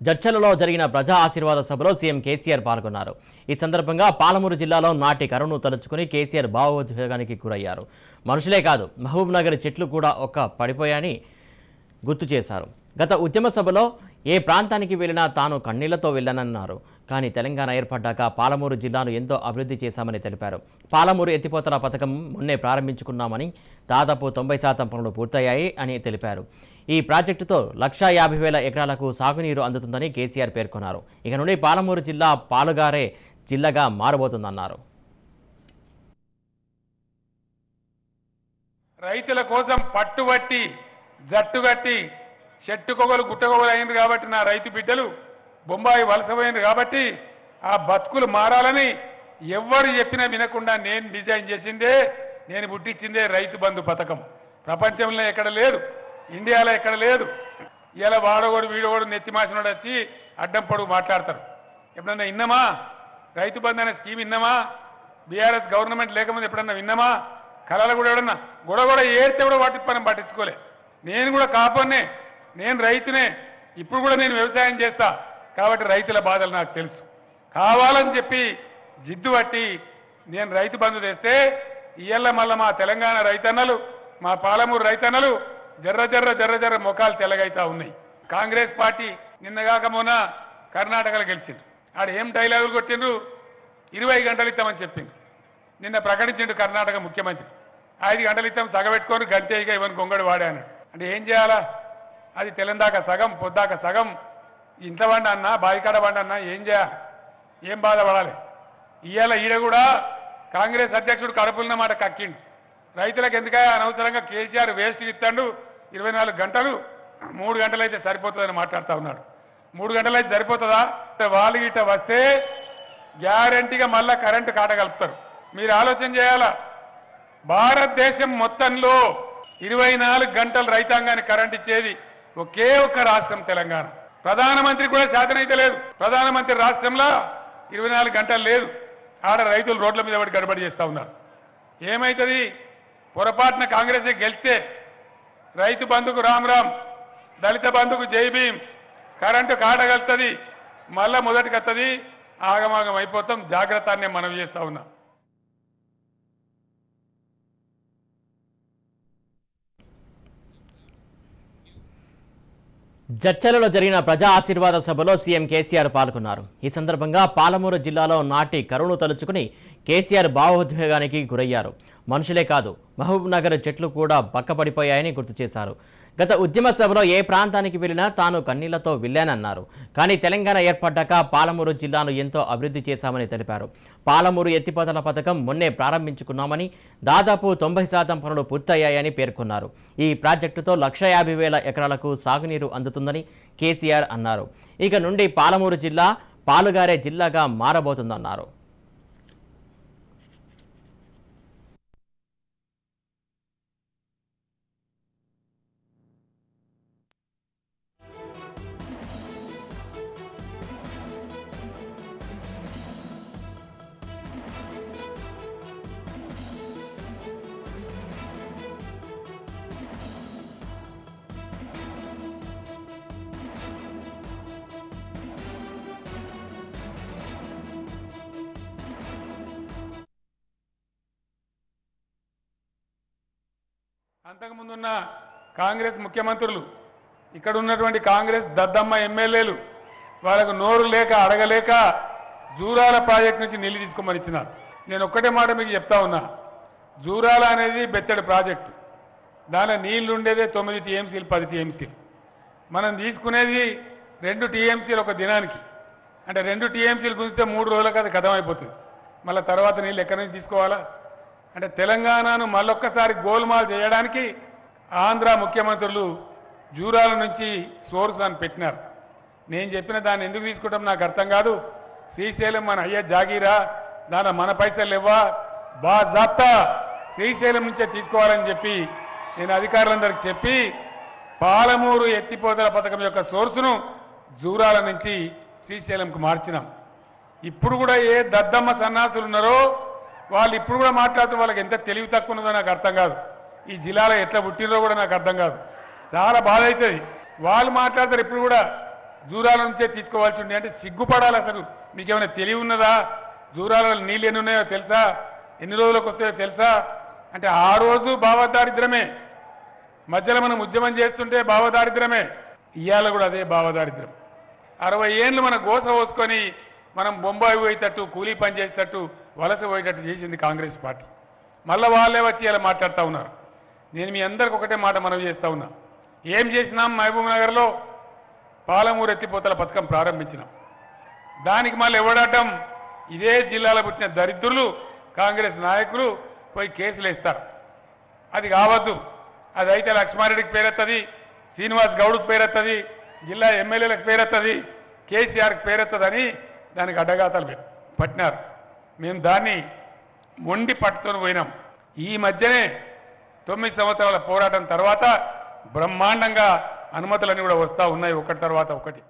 జడ్చలలో జరిగిన ప్రజా ఆశీర్వాద సభలో సీఎం కేసీఆర్ పాల్గొన్నారు. ఈ సందర్భంగా పాలమూరు జిల్లాలో నాటి కరువును తలుచుకుని కేసీఆర్ భావోద్వేగానికి గురయ్యారు. మనుషులే కాదు, మహబూబ్ నగర్ చెట్లు కూడా పడిపోయాయని గుర్తు చేశారు. గత ఉద్యమ సభలో ఏ ప్రాంతానికి వెళ్ళినా తాను కన్నీళ్లతో వెళ్ళనన్నారు. కానీ తెలంగాణ ఏర్పడ్డాక పాలమూరు జిల్లాను ఎంతో అభివృద్ధి చేశామని తెలిపారు. పాలమూరు ఎత్తిపోతల పథకం మొన్నే ప్రారంభించుకున్నామని, దాదాపు 90% పనులు పూర్తయ్యాయి అని తెలిపారు. ఈ ప్రాజెక్టుతో 1,50,000 ఎకరాలకు సాగునీరు అందుతుందని కేసీఆర్ పేర్కొన్నారు. ఇక నుండి పాలమూరు జిల్లా పాలుగారే జిల్లాగా మారబోతుందన్నారు. రైతుల కోసం పట్టుబట్టి జట్టుగట్టి చెట్టుకొగలు గుట్టకొగలు అయినారు కాబట్టి నా రైతు బిడ్డలు బొంబాయి వలసపోయినారు కాబట్టి ఆ బతుకులు మారాలని ఎవరు చెప్పినా వినకుండా నేను డిజైన్ చేసిందే, నేను పుట్టించిందే రైతు బంధు పథకం. ప్రపంచంలో ఎక్కడ లేదు, ఇండియాలో ఎక్కడ లేదు. ఇలా వాడోడు వీడోడు నెత్తిమాసినోడు వచ్చి అడ్డం పొడుగు మాట్లాడతారు. ఎప్పుడన్నా విన్నామా రైతు బంధు అనే స్కీమ్? విన్నామా? బీఆర్ఎస్ గవర్నమెంట్ లేకముందు ఎప్పుడన్నా విన్నామా? కళలు కూడా ఎవడన్నా గొడవ ఏడితే కూడా వాటి మనం పట్టించుకోలే. నేను కూడా కాపన్నే, నేను రైతునే, ఇప్పుడు కూడా నేను వ్యవసాయం చేస్తా కాబట్టి రైతుల బాధలు నాకు తెలుసు. కావాలని చెప్పి జిడ్డు పట్టి నేను రైతు బంధు తెస్తే ఇయ్యల్ల మళ్ళీ మా తెలంగాణ రైతన్నలు, మా పాలమూరు రైతన్నలు జర్ర ముఖాలు తెల్లగైతా ఉన్నాయి. కాంగ్రెస్ పార్టీ నిన్నగాక మొన్న కర్ణాటకలో గెలిచిండ్రు. ఆడ ఏం డైలాగులు కొట్టిండ్రు? 20 గంటలు ఇస్తామని చెప్పిండ్రు. నిన్న ప్రకటించిండు కర్ణాటక ముఖ్యమంత్రి, 5 గంటలు ఇస్తాం సగబెట్టుకొని గంతేగా ఇవన్నీ గొంగడు వాడాను. అంటే ఏం చేయాలా? అది తెలందాక సగం పొద్దాక సగం ఇంట్లో వండి అన్నా బాయికాడ వండి అన్నా ఏం చేయాలి? ఏం బాధపడాలి? ఇవాళ ఈడ కూడా కాంగ్రెస్ అధ్యక్షుడు కడుపులున్న మాట కక్కిండు. రైతులకు ఎందుకయ్యా అనవసరంగా కేసీఆర్ వేస్ట్ ఇస్తాడు, 24 గంటలు 3 గంటలు అయితే సరిపోతుందని మాట్లాడుతూ ఉన్నాడు. 3 గంటలు అయితే సరిపోతుందా? వాళ్ళు గిట్ట వస్తే గ్యారంటీగా మళ్ళా కరెంటు కాటగలుపుతారు. మీరు ఆలోచన చేయాలా? భారతదేశం మొత్తంలో 24 గంటలు రైతాంగానికి కరెంట్ ఇచ్చేది ఒకే ఒక్క రాష్ట్రం తెలంగాణ. ప్రధానమంత్రి కూడా శాతనైతే లేదు. ప్రధానమంత్రి రాష్ట్రంలో 24 గంటలు లేదు. ఆడ రైతులు రోడ్ల మీద పడి గడబడి చేస్తూ ఉన్నారు. ఏమవుతుంది? పొరపాటున కాంగ్రెస్ గెలిస్తే రైతు బంధుకు రామ్ రామ్, దళిత బంధుకు జై భీమ్, కరెంటు కాటగలుగుతుంది, మళ్ళా మొదటికి వస్తుంది, ఆగమాగం అయిపోతాం. జాగ్రత్త అని మనం చేస్తూ ఉన్నాం. జడ్చలలో జరిగిన ప్రజా ఆశీర్వాద సభలో సీఎం కేసీఆర్ పాల్గొన్నారు. ఈ సందర్భంగా పాలమూరు జిల్లాలో నాటి కరువును తలుచుకుని కేసీఆర్ భావోద్వేగానికి గురయ్యారు. మనుషులే కాదు, మహబూబ్ నగర్ చెట్లు కూడా పక్కపడిపోయాయని గుర్తు చేశారు. గత ఉద్యమ సభలో ఏ ప్రాంతానికి వెళ్ళినా తాను కన్నీళ్లతో వెళ్ళానన్నారు. కానీ తెలంగాణ ఏర్పడ్డాక పాలమూరు జిల్లాను ఎంతో అభివృద్ధి చేశామని తెలిపారు. పాలమూరు ఎత్తిపోతల పథకం మొన్నే ప్రారంభించుకున్నామని, దాదాపు 90% పనులు పూర్తయ్యాయని పేర్కొన్నారు. ఈ ప్రాజెక్టుతో 1,50,000 ఎకరాలకు సాగునీరు అందుతుందని కేసీఆర్ అన్నారు. ఇక నుండి పాలమూరు జిల్లా పాలుగారే జిల్లాగా మారబోతుందన్నారు. అంతకుముందున్న కాంగ్రెస్ ముఖ్యమంత్రులు, ఇక్కడ ఉన్నటువంటి కాంగ్రెస్ దద్దమ్మ ఎమ్మెల్యేలు వాళ్ళకు నోరు లేక అడగలేక జూరాల ప్రాజెక్టు నుంచి నీళ్లు తీసుకోమని ఇచ్చినారు. నేను ఒక్కటే మాట మీకు చెప్తా ఉన్నా, జూరాల అనేది బెత్తడి ప్రాజెక్టు. దానిలో నీళ్లు ఉండేదే 9 టీఎంసీలు 10 టీఎంసీలు. మనం తీసుకునేది 2 టీఎంసీలు ఒక దినానికి. అంటే 2 టీఎంసీలు గుంజితే 3 రోజులకు అది కథం అయిపోతుంది. మళ్ళీ తర్వాత నీళ్ళు ఎక్కడి నుంచి తీసుకోవాలా? అంటే తెలంగాణను మళ్ళొక్కసారి గోల్మాల్ చేయడానికి ఆంధ్ర ముఖ్యమంత్రులు జూరాల నుంచి సోర్స్ అని పెట్టినారు. నేను చెప్పిన దాన్ని ఎందుకు తీసుకుంటాం నాకు అర్థం కాదు. శ్రీశైలం మన అయ్యే జాగీరా, దాని మన పైసలు ఇవ్వా, బాజాప్తా శ్రీశైలం నుంచే తీసుకోవాలని చెప్పి నేను అధికారులందరికీ చెప్పి పాలమూరు ఎత్తిపోతల పథకం యొక్క సోర్సును జూరాల నుంచి శ్రీశైలంకు మార్చినాం. ఇప్పుడు కూడా ఏ దద్దమ్మ సన్నాసులు ఉన్నారో వాళ్ళు ఇప్పుడు కూడా మాట్లాడుతూ వాళ్ళకి ఎంత తెలివి తక్కువ ఉన్నదో నాకు అర్థం కాదు. ఈ జిల్లాలో ఎట్లా పుట్టినరో కూడా నాకు అర్థం కాదు. చాలా బాధ అవుతుంది. వాళ్ళు మాట్లాడతారు ఇప్పుడు కూడా జూరాల నుంచే తీసుకోవాల్సి ఉండే అంటే సిగ్గుపడాలి. అసలు మీకేమైనా తెలివి ఉన్నదా? జూరాలలో నీళ్ళు ఎన్ని ఉన్నాయో తెలుసా? ఎన్ని రోజులకు వస్తాయో తెలుసా? అంటే ఆ రోజు భావదారిద్రమే, మధ్యలో మనం ఉద్యమం చేస్తుంటే భావదారిద్రమే, ఇవాళ కూడా అదే భావదారిద్రం. 60 ఏళ్ళు మన గోస పోసుకొని మనం బొంబాయి పోయేటట్టు, కూలీ పని చేసేటట్టు, వలస పోయేటట్టు చేసింది కాంగ్రెస్ పార్టీ. మళ్ళీ వాళ్ళే వచ్చి ఇలా మాట్లాడుతూ ఉన్నారు. నేను మీ అందరికి ఒకటే మాట మనవి చేస్తూ ఉన్నా. ఏం చేసినాం? మహబూబ్ నగర్లో పాలమూరు ఎత్తిపోతల పథకం ప్రారంభించినాం. దానికి మళ్ళీ ఎవడటం? ఇదే జిల్లాలో పుట్టిన దరిద్రులు కాంగ్రెస్ నాయకులు పోయి కేసులు వేస్తారు. అది కావద్దు. అది అయితే లక్ష్మారెడ్డికి పేరెత్తది, శ్రీనివాస్ గౌడ్కి పేరెత్తది, జిల్లా ఎమ్మెల్యేలకు పేరెత్తది, కేసీఆర్కి పేరెత్తదని దానికి అడ్డగాతలు పట్టినారు. మేము దాన్ని మొండి పట్టుకొని పోయినాం. ఈ మధ్యనే 9 సంవత్సరాల పోరాటం తర్వాత బ్రహ్మాండంగా అనుమతులన్నీ కూడా వస్తూ ఉన్నాయి, ఒకటి తర్వాత ఒకటి.